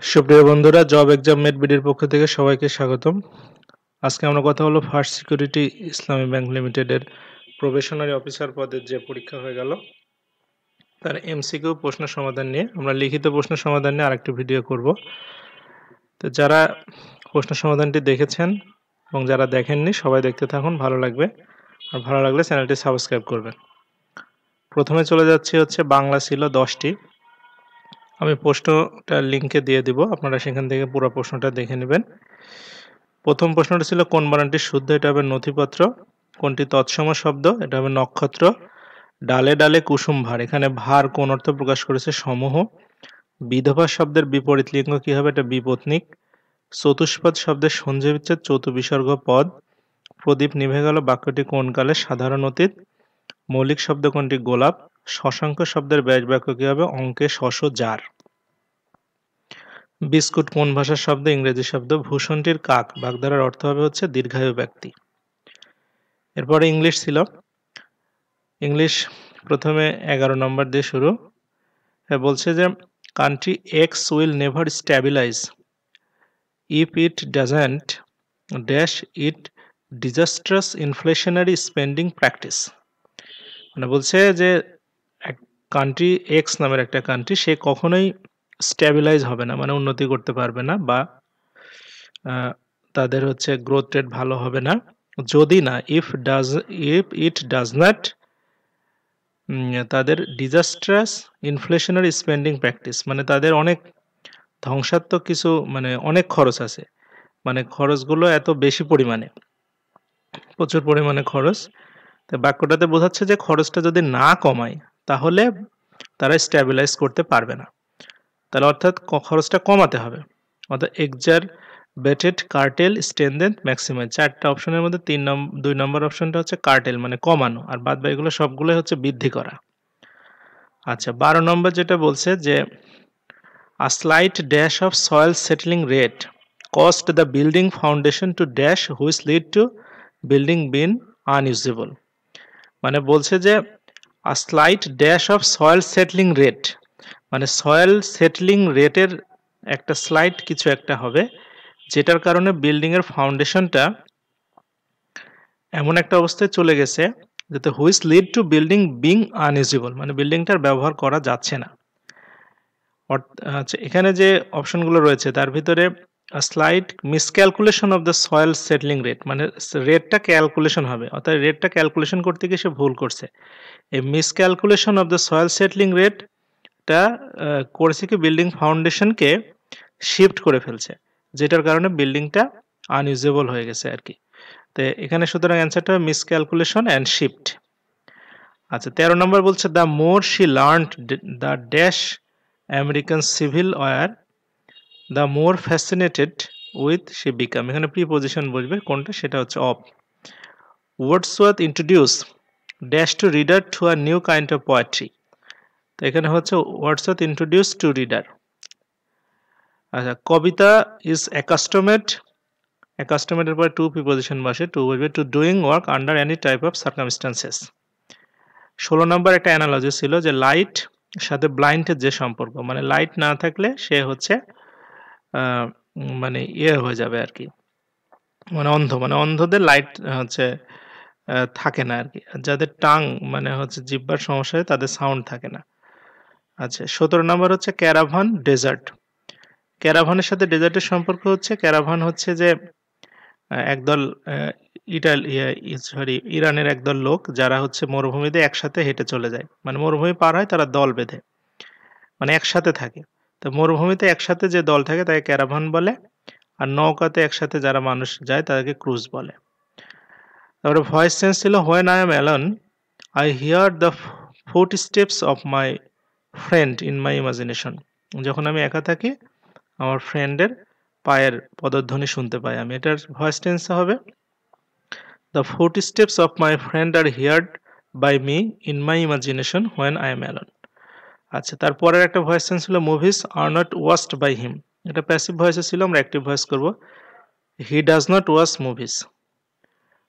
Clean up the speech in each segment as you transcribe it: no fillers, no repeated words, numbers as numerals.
সুপ্রিয় বন্ধুরা, job exam মেট বিডির পক্ষ থেকে সবাইকে স্বাগতম। আজকে আমরা কথা হলো ফার্স্ট সিকিউরিটি ইসলামী ব্যাংক লিমিটেডের প্রবেশনারি অফিসার পদের যে পরীক্ষা হয়ে গেল তার এমসিকিউ প্রশ্ন সমাধান নিয়ে। আমরা লিখিত প্রশ্ন সমাধান নিয়ে আরেকটি ভিডিও করব। তো যারা প্রশ্ন সমাধানটি দেখেছেন এবং যারা দেখেননি সবাই দেখতে থাকুন, ভালো লাগবে। আর ভালো লাগলে চ্যানেলটি সাবস্ক্রাইব করবেন। প্রথমে চলে যাচ্ছি হচ্ছে বাংলা ছিল 10টি। আমি প্রশ্নটা লিঙ্কে দিয়ে দিব, আপনারা সেখান থেকে পুরো প্রশ্নটা দেখে নেবেন। প্রথম প্রশ্নটা ছিল কোন বানানটি শুদ্ধ, এটা হবে নথিপত্র। কোনটি তৎসম শব্দ, এটা হবে নক্ষত্র। ডালে ডালে কুসুম ভার, এখানে ভার কোন অর্থ প্রকাশ করেছে, সমূহ। বিধবা শব্দের বিপরীত লিঙ্গ কি হবে, এটা বিপত্নিক। চতুষ্পদ শব্দের সন্ধি বিচ্ছেদ চতুবিসর্গ পদ। প্রদীপ নিভে গেল বাক্যটি কোন কালে, সাধারণ অতীত। মৌলিক শব্দ কোনটি, গোলাপ। শশাঙ্ক শব্দের ব্যাস বাক্য কি হবে, অঙ্কে শশ জার। বিস্কুট কোন ভাষার শব্দ, ইংরেজি শব্দ। ভূষণটির কাক, বাগধারার অর্থ হবে হচ্ছে দীর্ঘায়ু ব্যক্তি। এরপরে ইংলিশ ছিল। ইংলিশ প্রথমে 11 নম্বর দিয়ে শুরু। বলছে যে country x will never stabilise if it doesn't dash it disastrous inflationary spending practice. মানে বলছে যে কান্ট্রি এক্স নামের একটা কান্ট্রি, সে কখনোই স্ট্যাবিলাইজ হবে না, মানে উন্নতি করতে পারবে না, বা তাদের হচ্ছে গ্রোথ রেট ভালো হবে না যদি না ইফ ইট ডাজ নট তাদের ডিজাস্ট্রাস ইনফ্লেশনারি স্পেন্ডিং প্র্যাকটিস, মানে তাদের অনেক ধ্বংসাত্মক কিছু, মানে অনেক খরচ আছে, মানে খরচগুলো এত বেশি পরিমাণে, প্রচুর পরিমাণে খরচ। তো বাক্যটাতে বোঝাচ্ছে যে খরচটা যদি না কমায় তাহলে তারা স্ট্যাবিলাইজ করতে পারবে না। তাহলে অর্থাৎ খরচটা কমাতে হবে, অর্থাৎ এক্সারবেটেড কার্টেল স্ট্রেনথেন ম্যাক্সিমাইজ। চারটা অপশনের মধ্যে 2 নম্বর অপশনটা হচ্ছে কার্টেল, মানে কমানো, আর বাদ বাকিগুলো সবগুলোই হচ্ছে বৃদ্ধি করা। আচ্ছা, 12 নম্বর যেটা বলছে যে a slight dash of soil settling rate cost the building foundation to dash which lead to building been unusable. মানে বলছে যে a slight dash of soil settling rate, মানে সয়েল সেটলিং রেটের একটা স্লাইড কিছু একটা হবে, যেটার কারণে বিল্ডিং এর ফাউন্ডেশনটা এমন একটা অবস্থায় চলে গেছে যাতে which lead to building being unusable, মানে বিল্ডিংটার ব্যবহার করা যাচ্ছে না। আচ্ছা, এখানে যে অপশনগুলো রয়েছে তার ভিতরে slide miscalculation of the soil settling rate, মানে রেটটা ক্যালকুলেশন হবে, অর্থাৎ রেটটা ক্যালকুলেশন করতে গিয়ে সে ভুল করছে। এই miscalculation of the soil settling রেটটা করেছে কি, বিল্ডিং ফাউন্ডেশনকে শিফট করে ফেলছে, যেটার কারণে বিল্ডিংটা আনইউজেবল হয়ে গেছে আর কি। তো এখানে সুতরাং অ্যান্সারটা হবে মিসক্যালকুলেশন অ্যান্ড শিফট। আচ্ছা, 13 নম্বর বলছে the more she learned the dash American civil war the more fascinated with she became. এখানে প্রিপোজিশন বসবে কোনটা, সেটা হচ্ছে of. Wordsworth introduce dash to reader to a new kind of poetry. তো এখানে হচ্ছে ওয়ার্ডসওয়ার্থ ইন্ট্রোডিউস টু রিডার। আচ্ছা, কবিতা is অ্যাকাস্টমেটের পরে টু প্রিপোজিশন বসে, টু বসবে to doing work under any type of circumstances. 16 নম্বর একটা অ্যানালজি ছিল যে লাইট সাথে ব্লাইন্ডের যে সম্পর্ক, মানে লাইট না থাকলে সে হচ্ছে মানে ইয়ে হয়ে যাবে আর কি, মানে অন্ধ, মানে অন্ধদের লাইট হচ্ছে থাকে না আর কি, যাদের টাং মানে হচ্ছে জিহ্বার সমস্যা হয় তাদের সাউন্ড থাকে না। আচ্ছা, 17 নম্বর হচ্ছে ক্যারাভান ডেজার্ট। ক্যারাভানের সাথে ডেজার্টের সম্পর্ক হচ্ছে, ক্যারাভান হচ্ছে যে একদল ইরানের একদল লোক যারা হচ্ছে মরুভূমিতে একসাথে হেঁটে চলে যায়, মানে মরুভূমি পার হয় তারা দল বেঁধে, মানে একসাথে থাকে। তো মরুভূমিতে একসাথে যে দল থাকে তাকে ক্যারাভান বলে, আর নৌকাতে একসাথে যারা মানুষ যায় তাদেরকে ক্রুজ বলে। তারপরে ভয়েস চেঞ্জ ছিল when I am alone I here the footsteps of my friend in my imagination. যখন আমি একা থাকি আমার ফ্রেন্ডের পায়ের পদধ্বনি শুনতে পাই আমি। এটার ভয়েস টেন্স হবে the footsteps of my friend are heard by me in my imagination when I am alone. আচ্ছা, তারপরের একটা ভয়েস চেঞ্জ ছিল movies are not watched by him. এটা প্যাসিভ ভয়েসে ছিল, আমরা অ্যাক্টিভ ভয়েস করব he does not watch movies.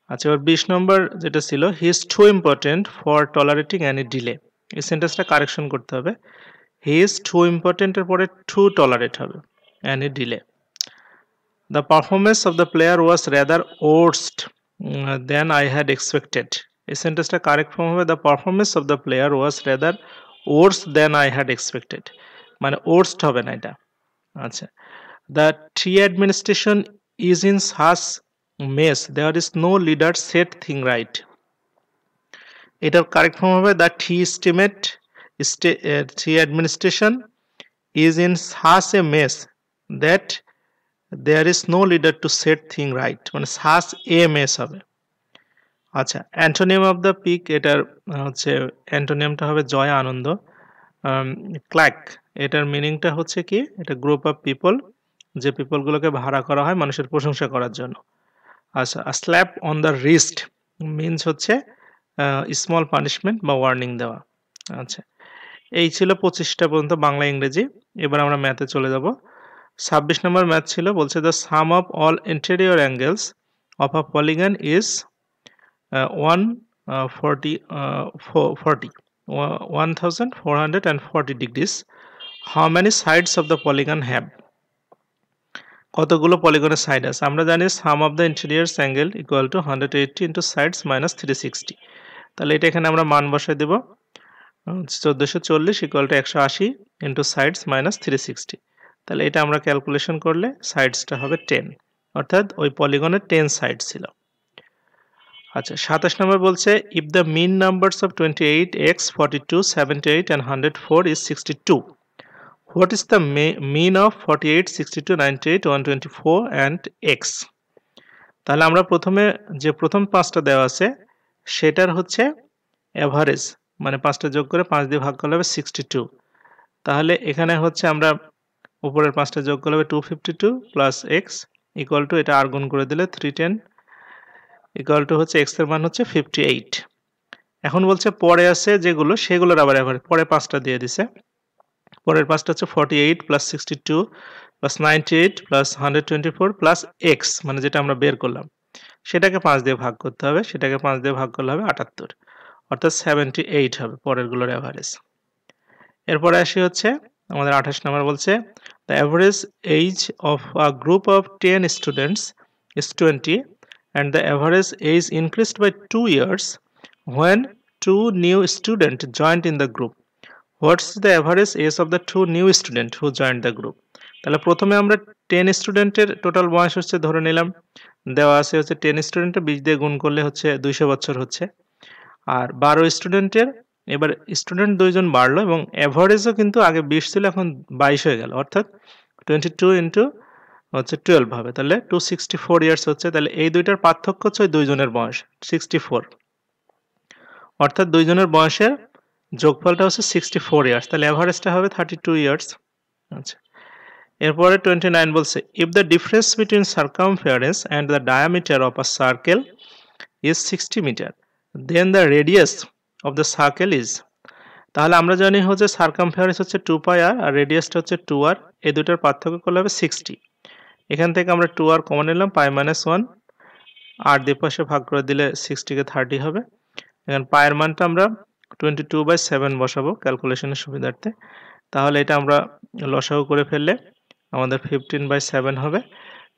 আচ্ছা, এবার 20 নম্বর যেটা ছিল he is too important for tolerating any delay. এই সেন্টেন্সটা কারেকশন করতে হবে, হি ইজ টু ইম্পর্টেন্টের পরে টু টলারেট হবে। any delay. The performance of the player was rather worse than I had expected. এই সেন্টেন্সটা কারেক্ট ফর্ম হবে, the performance of the player was rather worse than I had expected, মানে worst হবে না এটা। আচ্ছা, the tree administration is in such mess, there is no leader set thing right. এটার correct form হবে the tree administration is in such a mess that there is no leader to set thing right, মানে such a mess হবে। আচ্ছা, antonym of the peak, এটার হচ্ছে অ্যান্টোনিয়ামটা হবে জয় আনন্দ। Clarke, এটার মিনিংটা হচ্ছে কি, এটা গ্রুপ অফ পিপল, যে পিপলগুলোকে ভাড়া করা হয় মানুষের প্রশংসা করার জন্য। আচ্ছা, slap on the wrist means হচ্ছে স্মল পানিশমেন্ট বা ওয়ার্নিং দেওয়া। আচ্ছা, এই ছিল 25টা পর্যন্ত বাংলা ইংরেজি। এবার আমরা ম্যাথে চলে যাব। 26 নম্বর ম্যাথ ছিল, বলছে the some of all interior angles of a polygon is 1440 degrees. How many sides of the polygon have? কতগুলো পলিগনের সাইড আছে? আমরা জানি sum of the interior angle equal to 180 into sides minus 360। তাহলে এটা এখানে আমরা মান বসাই দেব, 1440 equal to 180 into sides minus 360। তাহলে এটা আমরা ক্যালকুলেশন করলে সাইডসটা হবে 10, অর্থাৎ ওই পলিগনের 10 সাইড ছিল। আচ্ছা, 27 নম্বর বলছে if the mean numbers of 28, x, 42, 78 and 104 is 62, what is the mean of 48, 62, 98, 124 and x? তাহলে আমরা প্রথমে যে প্রথম 5টা দেওয়া আছে সেটার হচ্ছে এভারেজ, মানে 5টা যোগ করে 5 দিয়ে ভাগ করলে হবে 62। তাহলে এখানে হচ্ছে আমরা উপরের 5টা যোগ করলে হবে 252 প্লাস x ইকুয়াল টু, এটা আর গুণ করে দিলে 310 ইকুয়াল টু হচ্ছে x এর মান হচ্ছে 58। এখন বলছে পরে আছে যেগুলো সেগুলোর আবার এভারেজ, পরে 5টা দিয়ে দিছে। পরের 5টা হচ্ছে 48 plus 62 plus 98 plus 124 plus x, মানে যেটা আমরা বের করলাম সেটাকে 5 দিয়ে ভাগ করতে হবে, সেটাকে 5 দিয়ে ভাগ করলে হবে 78, অর্থাৎ 78 হবে পরেরগুলোর এভারেজ। এরপরে আসি হচ্ছে আমাদের 28 নম্বর বলছে the average age of a group of 10 students is 20 and the average age increased by 2 years when 2 new students joined in the group. What's the average age of the 2 new students who joined the group? তাহলে প্রথমে আমরা 10 স্টুডেন্টের total বয়স হচ্ছে ধরে নিলাম, দেওয়া আছে হচ্ছে 10 স্টুডেন্টের 20 দিয়ে গুণ করলে হচ্ছে 200 বছর হচ্ছে, আর 12 স্টুডেন্টের, এবার স্টুডেন্ট 2 জন বাড়লো এবং এভারেজও কিন্তু আগে 20 ছিল এখন 22 হয়ে গেল, অর্থাৎ 22 ইন্টু হচ্ছে 12 হবে, তাহলে 264 ইয়ার্স হচ্ছে। তাহলে এই দুইটার পার্থক্য হচ্ছে ওই 2 জনের বয়স 64, অর্থাৎ 2 জনের বয়সের যোগফলটা হচ্ছে 64 ইয়ার্স, তাহলে এভারেজটা হবে 32 ইয়ার্স। আচ্ছা, এরপরে 29 বলছে if the difference between circumference and the diameter of a circle is 60 meter then the radius of the circle is. তাহলে আমরা জানি হচ্ছে সার্কামফারেন্স হচ্ছে 2 পাই আর রেডিয়াসটা হচ্ছে 2r, এই দুটোর পার্থক্য করলে হবে 60। এখান থেকে আমরা 2r কমন নিলাম, পাই মাইনাস 1, আর দুই পাশে ভাগ করে দিলে 60 কে 30 হবে। এখন পায়ের মানটা আমরা 22/7 বসাবো ক্যালকুলেশনের সুবিধার্থে, তাহলে এটা আমরা লসাগু করে ফেললে আমাদের 15/7 হবে।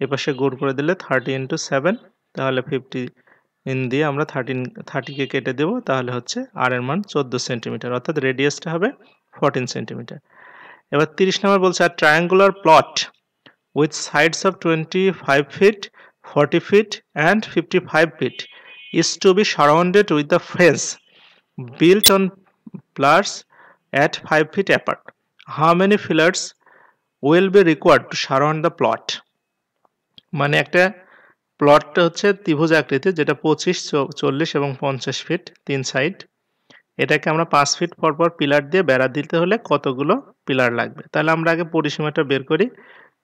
এপাশে গুণ করে দিলে 30 ইন্টু 7, তাহলে 50 দিয়ে আমরা 30কে কেটে দেব, তাহলে হচ্ছে আর এর মান 14 সেন্টিমিটার, অর্থাৎ রেডিয়াসটা হবে 14 সেন্টিমিটার। এবার 30 নম্বর বলছে আর triangular plot with sides of 25 feet, 40 feet and 55 feet is to be surrounded with the fence built on pillars at 5 feet apart. How many pillars will be required to surround the plot? মানে একটা প্লটটা হচ্ছে ত্রিভুজ আকৃতির, যেটা 25, 40 এবং 50 fit 3 side, এটাকে আমরা 5 ফিট পর পর পিলার দিয়ে বেড়া দিতে হলে কতগুলো পিলার লাগবে। তাহলে আমরা আগে পরিসীমাটা বের করি,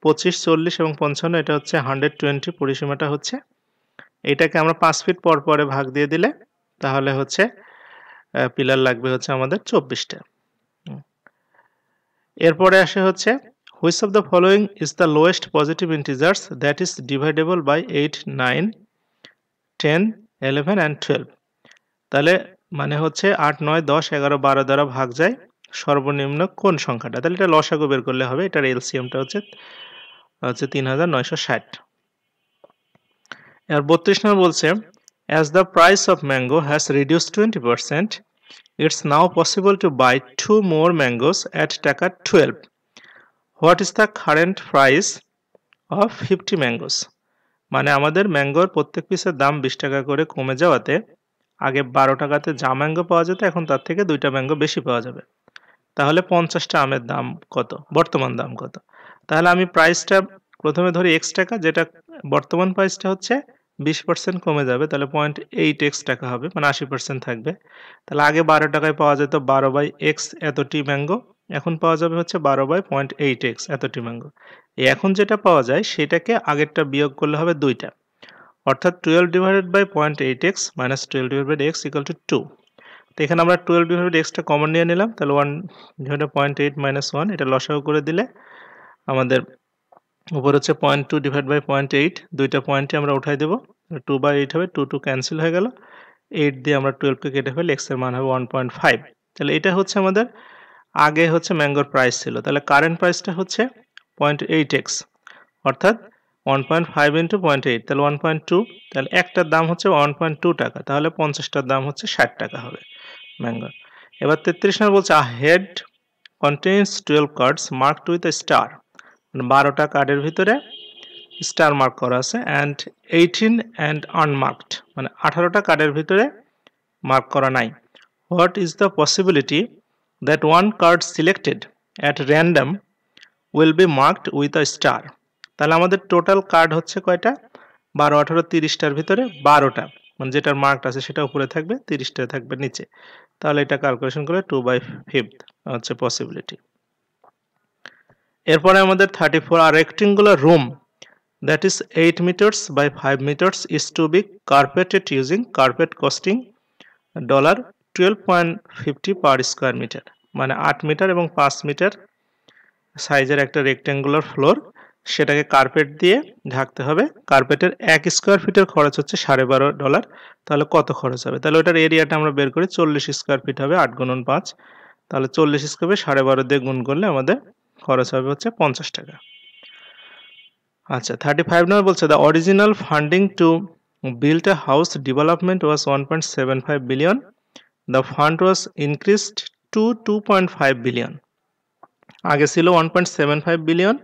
25, 40 এবং 55, এটা হচ্ছে 120 পরিসীমাটা হচ্ছে, এটাকে আমরা 5 ফিট পর পরে ভাগ দিয়ে দিলে তাহলে হচ্ছে পিলার লাগবে হচ্ছে আমাদের 24টা। এরপরে আসে হচ্ছে which of the following is the lowest positive integers that is dividable by 8, 9, 10, 11 and 12? তাহলে মানে হচ্ছে 8, 9, 10, 11, 12 দ্বারা ভাগ যায় সর্বনিম্ন কোন সংখ্যাটা। তাহলে এটা লসাগু বের করলে হবে, এটার এলসিএমটা হচ্ছে হচ্ছে 3960। আর 32 নম্বর বলছে as the price of mango has reduced 20%, it's now possible to buy 2 more mangoes at টাকা 12. What is the current price of 50 mangoes? মানে আমাদের ম্যাঙ্গোর প্রত্যেক পিসের দাম 20 টাকা করে কমে যাওয়াতে আগে 12 টাকাতে যা ম্যাঙ্গো পাওয়া যেত এখন তার থেকে 2টা ম্যাঙ্গো বেশি পাওয়া যাবে। তাহলে 50টা আমের দাম কত, বর্তমান দাম কত? তাহলে আমি প্রাইসটা প্রথমে ধরি x টাকা, যেটা বর্তমান প্রাইসটা হচ্ছে 20% কমে যাবে, তাহলে 0.8x টাকা হবে, মানে 80% থাকবে। তাহলে আগে 12 টাকায় পাওয়া যেত 12/x এতটি ম্যাঙ্গো, এখন পাওয়া যাবে হচ্ছে 12/0.8x এতটি ম্যাঙ্গো। এখন যেটা পাওয়া যায় সেটাকে আগেরটা বিয়োগ করলে হবে 2টা, অর্থাৎ 12/0.8x minus 12/x equal to 2। তো এখানে আমরা 12/x টা কমন নিয়ে নিলাম, তাহলে 1/0.8 minus 1 এটা লসাগু করে দিলে আমাদের উপর হচ্ছে 0.2/0.8, দুইটা পয়েন্টে আমরা উঠাই দেব, 2/8 হবে, 2 ক্যান্সেল হয়ে গেল, 8 দিয়ে আমরা 12 কে কেটে ফেলে x এর মান হবে 1.5। তাহলে এটা হচ্ছে আমাদের আগে হচ্ছে ম্যাঙ্গোর প্রাইস ছিল, তাহলে কারেন্ট প্রাইসটা হচ্ছে 0.8x, অর্থাৎ 1.5 into 0.8, তাহলে 1.2, তাহলে একটার দাম হচ্ছে 1.2 টাকা, তাহলে 50টার দাম হচ্ছে 60 টাকা হবে ম্যাঙ্গো। এবার 33 নম্বর বলছে a head contains 12 cards marked with a star, মানে 12টা কার্ডের ভিতরে স্টার মার্ক করা আছে, and 18 and unmarked, মানে 18টা কার্ডের ভিতরে মার্ক করা নাই। What is the possibility that one card selected at random will be marked with a star? তাহলে আমাদের টোটাল কার্ড হচ্ছে কয়টা, 12, 18, 30টার ভিতরে 12টা, মানে যেটার মার্কড আছে সেটা উপরে থাকবে, 30টা থাকবে নিচে। তাহলে এটা ক্যালকুলেশন করে 2/5 হচ্ছে পসিবিলিটি। এরপরে আমাদের 34, a rectangular room that is 8 meters by 5 meters is to be carpeted using carpet costing $12.50 per square meter, মানে 8 মিটার এবং 5 মিটার সাইজের একটা রেক্ট্যাঙ্গুলার ফ্লোর, সেটাকে কার্পেট দিয়ে ঢাকতে হবে। কার্পেটের 1 স্কোয়ার ফিটের খরচ হচ্ছে $12.5। তাহলে কত খরচ হবে? তাহলে ওটার এরিয়াটা আমরা বের করি, 40 স্কোয়ার ফিট হবে, 8 গুণন 5, তাহলে 40 স্কোয়ার ফিট 12.5 দিয়ে গুণ করলে আমাদের খরচ হবে হচ্ছে 50 টাকা। আচ্ছা, 35 নম্বর বলছে the original funding to build a house development was 1.75 billion. The fund was increased to 2.5 billion. আগে ছিল 1.75 বিলিয়ন,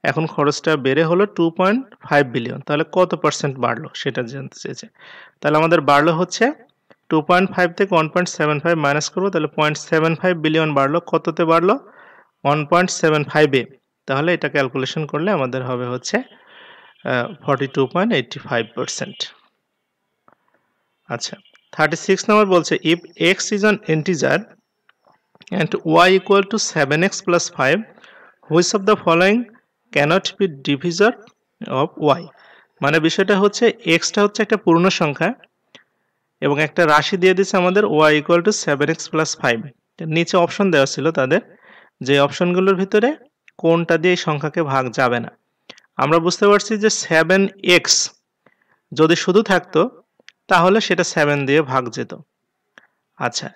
এখন খরচটা বেড়ে হলো 2.5 বিলিয়ন। তাহলে কত পার্সেন্ট বাড়লো সেটা জানতে চেয়েছে। তাহলে আমাদের বাড়লো হচ্ছে 2.5 থেকে 1.75 মাইনাস করবো, তাহলে 0.75 বিলিয়ন বাড়লো। কততে বাড়লো? 1.75-এ। তাহলে এটা ক্যালকুলেশন করলে আমাদের হবে হচ্ছে 42.85%। আচ্ছা, 36 নম্বর বলছে if x is an integer and y equal to 7x plus 5, which of the following cannot be divisor of y? মানে বিষয়টা হচ্ছে xটা হচ্ছে একটা পূর্ণ সংখ্যা এবং একটা রাশি দিয়ে দিচ্ছে আমাদের y equal to 7x plus 5। নিচে অপশন দেওয়া ছিল তাদের, যে অপশনগুলোর ভিতরে কোনটা দিয়ে এই সংখ্যাকে ভাগ যাবে না। আমরা বুঝতে পারছি যে 7x যদি শুধু থাকতো তাহলে সেটা 7 দিয়ে ভাগ যেত। আচ্ছা,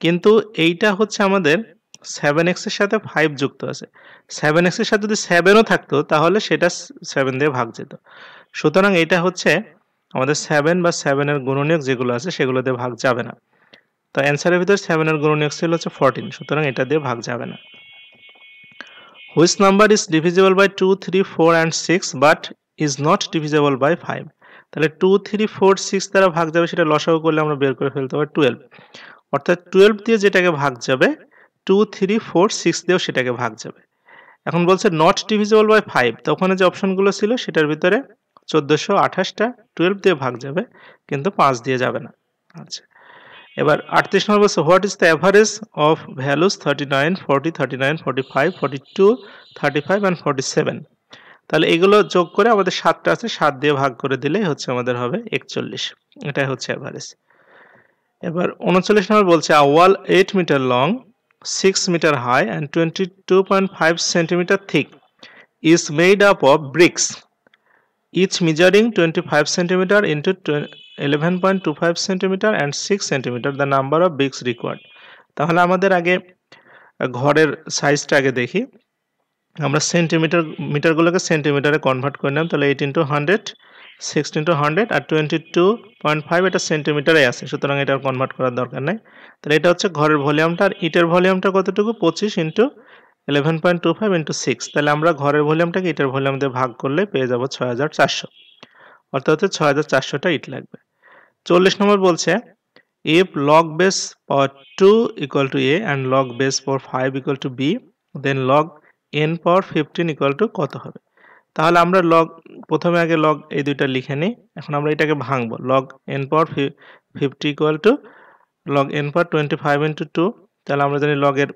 কিন্তু এইটা হচ্ছে আমাদের 7x এর সাথে 5 যুক্ত আছে, 7x এর সাথে যদি 7ও থাকতো তাহলে সেটা 7 দিয়ে ভাগ যেত। সুতরাং এটা হচ্ছে আমাদের 7 বা 7 এর গুণনীয়ক যেগুলো আছে সেগুলো দিয়ে ভাগ যাবে না। তো অ্যান্সারের ভিতরে 7 এর গুণনীয়ক ছিল হচ্ছে 14, সুতরাং এটা দিয়ে ভাগ যাবে না। Which number is divisible by 2, 3, 4 and 6 but is not divisible by 5? তাহলে 2, 3, 4, 6 দ্বারা ভাগ যাবে, সেটা লসাগু করলে আমরা বের করে ফেলতে পারি 12। অর্থাৎ 12 দিয়ে যেটাকে ভাগ যাবে 2, 3, 4, 6 দিয়েও সেটাকে ভাগ যাবে। এখন বলছে নট ডিভিজিবল বাই 5, তো ওখানে যে অপশনগুলো ছিল সেটার ভিতরে 1428টা 12 দিয়ে ভাগ যাবে, কিন্তু 5 দিয়ে যাবে না। আচ্ছা, এবার 38 নম্বর বলছে what is the average of values 39, 40, 39, 45, 42, 35 and 47? তাহলে এগুলো যোগ করে আমাদের 7টা আছে, 7 দিয়ে ভাগ করে দিলেই হচ্ছে আমাদের হবে 41। এটাই হচ্ছে অ্যাভারেজ। এবার 39 নম্বর বলছে a wall 8 meter long, 6 meter high and 22.5 centimeter thick is made up of bricks each measuring 25 centimeter into 11.25 centimeter and 6 centimeter. The number of bricks required. তাহলে আমাদের আগে ঘরের সাইজটা আগে দেখি। আমরা মিটারগুলোকে সেন্টিমিটারে কনভার্ট করে নিলাম, তাহলে 8 × 100, 6 × 100 আর 22.5 এটা সেন্টিমিটারে আছে, সুতরাং এটা কনভার্ট করার দরকার নাই। তাহলে এটা হচ্ছে ঘরের ভলিউমটা, আর ইটের ভলিউমটা কতটুকু? 25 × 11.25 × 6। তাহলে আমরা ঘরের ভলিউমটাকে ইটের ভলিউম দিয়ে ভাগ করলে পেয়ে যাব 6400, অর্থাৎ হচ্ছে 6400টা ইট লাগবে। 40 নম্বর বলছে if log base power 2 equal to a and log base power 5 equal to b, then log n power 15 equal to কত হবে? তাহলে আমরা প্রথমে আগে লগ এই দুইটা লিখে নিই। এখন আমরা এটাকে ভাঙবো। log n power 50 equal to log n power 25 into 2। তাহলে আমরা জানি লগের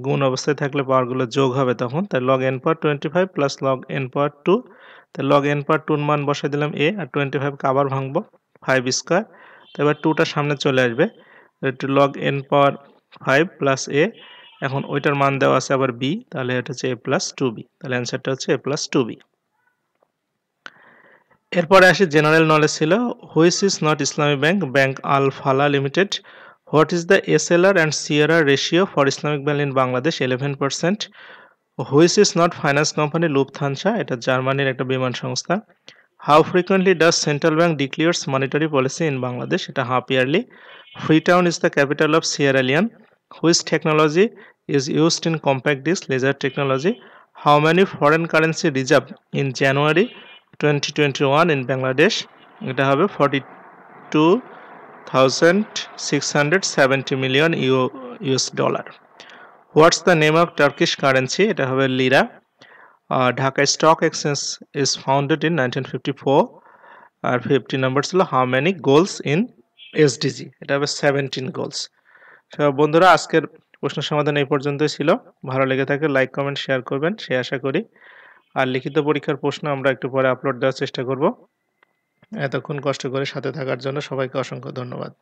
গুণ অবস্থায় থাকলে পাওয়ারগুলো যোগ হবে তখন। তাই log n power 25 plus log n power 2। তাই log n power 2 এর মান বসাই দিলাম a, আর 25 কে আবার ভাঙবো 5 স্কয়ার। এবার 2টা সামনে চলে আসবে, একটু log n power 5 plus a। এখন ওইটার মান দেওয়া আছে আবার b, তাহলে এটা হচ্ছে a plus 2b। তাহলে অ্যান্সারটা হচ্ছে a plus 2b। এরপরে আসি জেনারেল নলেজ ছিল, which is not Islami bank, bank Al Falah limited. What is the SLR and CRR ratio for Islamic bank in Bangladesh? 11%। Which is not finance company, Lufthansa, এটা জার্মানির একটা বিমান সংস্থা। How frequently does central bank declares monetary policy in Bangladesh? এটা half yearly. Freetown is the capital of Sierra Leone. Which technology is used in compact disc, laser technology. How many foreign currency reserve in January 2021 in Bangladesh? এটা হবে 42,670 million US dollar. What's the name of Turkish currency? এটা হবে lira. Dhaka stock exchange is founded in 1954। আর 50 number ছিল how many goals in SDG? এটা হবে 17 goals। বন্ধুরা, আজকের প্রশ্ন সমাধান এই পর্যন্তই ছিল। ভালো লেগে থাকলে লাইক, কমেন্ট, শেয়ার করবেন, সে আশা করি। আর লিখিত পরীক্ষার প্রশ্ন আমরা একটু পরে আপলোড দেওয়ার চেষ্টা করব। এতক্ষণ কষ্ট করে সাথে থাকার জন্য সবাইকে অসংখ্য ধন্যবাদ।